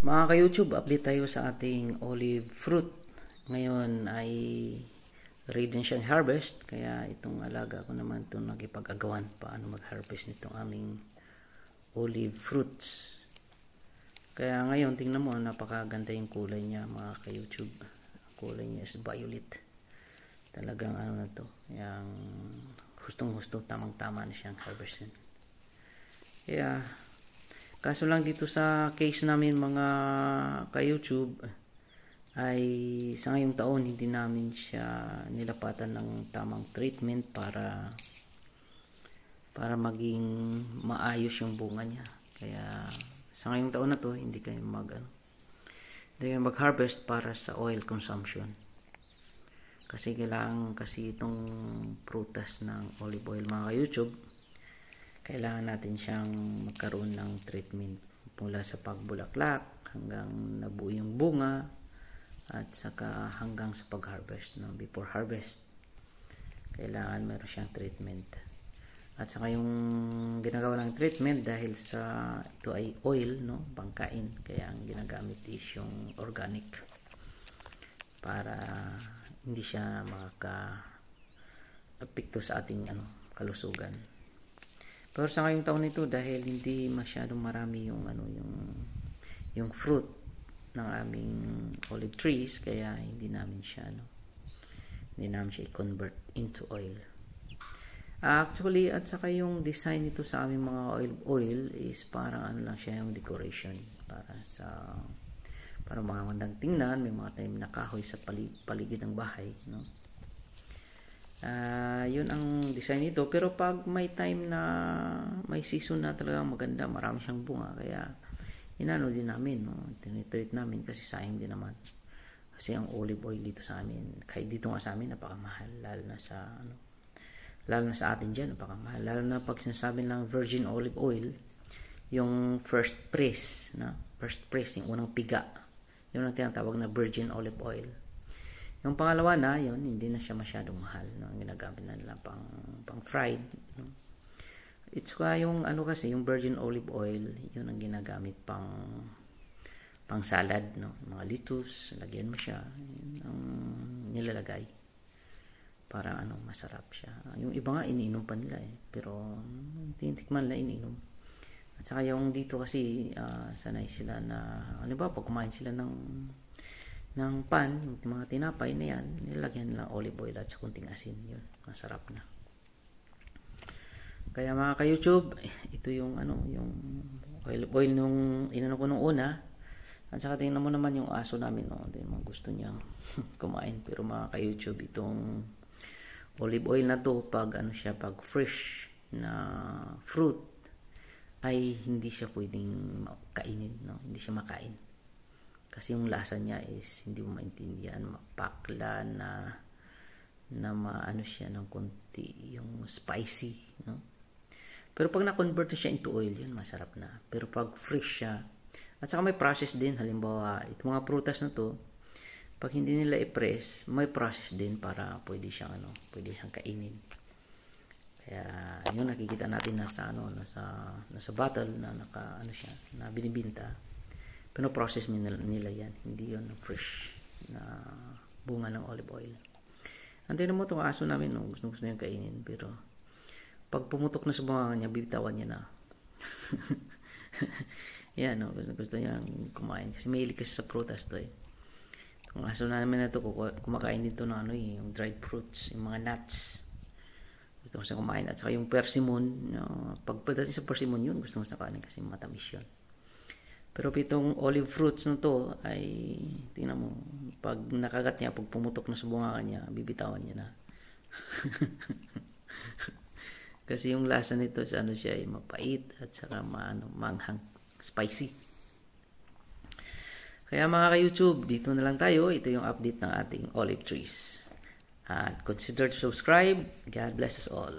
Mga ka-YouTube, update tayo sa ating olive fruit. Ngayon ay ready na siyang harvest. Kaya itong alaga ko naman itong nagipag-agawan paano mag-harvest nitong aming olive fruits. Kaya ngayon, tingnan mo, napakaganda yung kulay niya mga ka-YouTube. Kulay niya is violet. Talagang ano na to, yung hustong-husto, tamang-tama na siyang harvestin. Kaya kaso lang dito sa case namin mga ka-YouTube ay sa ngayong taon hindi namin siya nilapatan ng tamang treatment para maging maayos yung bunga niya. Kaya sa ngayong taon na to hindi kayo mag-harvest para sa oil consumption. Kasi kailangan kasi itong prutas ng olive oil mga ka-YouTube, kailangan natin siyang magkaroon ng treatment mula sa pagbulaklak hanggang nabuo yung bunga at saka hanggang sa pag-harvest, no? Before harvest kailangan meron siyang treatment. At saka yung ginagawa ng treatment dahil sa ito ay oil, no? Pangkain, kaya ang ginagamit is yung organic para hindi siya makaka-apekto sa ating kalusugan. Pero sa ngayong taon nito dahil hindi masyadong marami yung fruit ng aming olive trees, kaya hindi namin siya i-convert into oil. Actually, at saka yung design nito sa aming mga olive oil is parang lang siya yung decoration para magandang tingnan. May mga tanim na kahoy sa paligid ng bahay, no? Yun ang design nito. Pero pag may time na may season na talagang maganda, marami siyang bunga, kaya inano din namin, no? Tinitreat namin kasi sayang din naman. Kasi ang olive oil dito sa amin, kahit dito nga sa amin napakamahal, lalo na sa atin dyan, napakamahal. Lalo na pag sinasabi ng virgin olive oil, yung first press, yung unang piga, yun ang tinatawag na virgin olive oil. Yung pangalawa na, yun, hindi na siya masyadong mahal, no? Ang ginagamit na nila pang fried, no? It's why yung kasi, yung virgin olive oil, yun ang ginagamit pang salad, no? Mga lettuce, lagyan mo siya, yun ang nilalagay para masarap siya. Yung iba nga iniinom pa nila pero tinitikman nila, iniinom. At saka yung dito kasi sanay sila na ba pag kumain sila ng pan, yung mga tinapay na yan, nilagyan nila olive oil at sa kunting asin, yun, masarap na. Kaya mga ka-YouTube, ito yung yung olive oil nung inano ko nung una. At saka tingnan mo naman yung aso namin, no? Hindi naman gusto niyang kumain. Pero mga ka-YouTube, itong olive oil na to, pag pag fresh na fruit, ay hindi siya pwedeng kainin, no? Hindi siya makain. Kasi yung lasa niya is hindi mo maintindihan, mapakla na siya ng konti, yung spicy, no? Pero pag na-convert siya into oil, yun masarap na. Pero pag fresh siya, at saka may process din, halimbawa itong mga prutas na to, pag hindi nila i-press, may process din para pwede siyang kainin. Kaya yun nakikita natin nasa bottle na siya, na binibinta. Pero process nila yan, hindi yun fresh na bunga ng olive oil. Antayin mo itong aso namin, no? Gusto niyang kainin, pero pag pumutok na sa bunga niya, bibitawan niya na. Yan, no? Gusto niyang kumain kasi mahilig kasi sa prutas to eh. Itong aso namin na ito, kumakain dito ng yung dried fruits, yung mga nuts. Gusto ko siya kumain. At saka yung persimmon, pagpadating sa persimmon yun, gusto ko siya kainin kasi matamis yun. Pero itong olive fruits na to ay, tingnan mo, pag nakagat niya, pag pumutok na sa bunga niya, bibitawan niya na. Kasi yung lasa nito sa siya ay mapait at saka manghang, spicy. Kaya mga ka-YouTube, dito na lang tayo. Ito yung update ng ating olive trees. At consider to subscribe. God bless us all.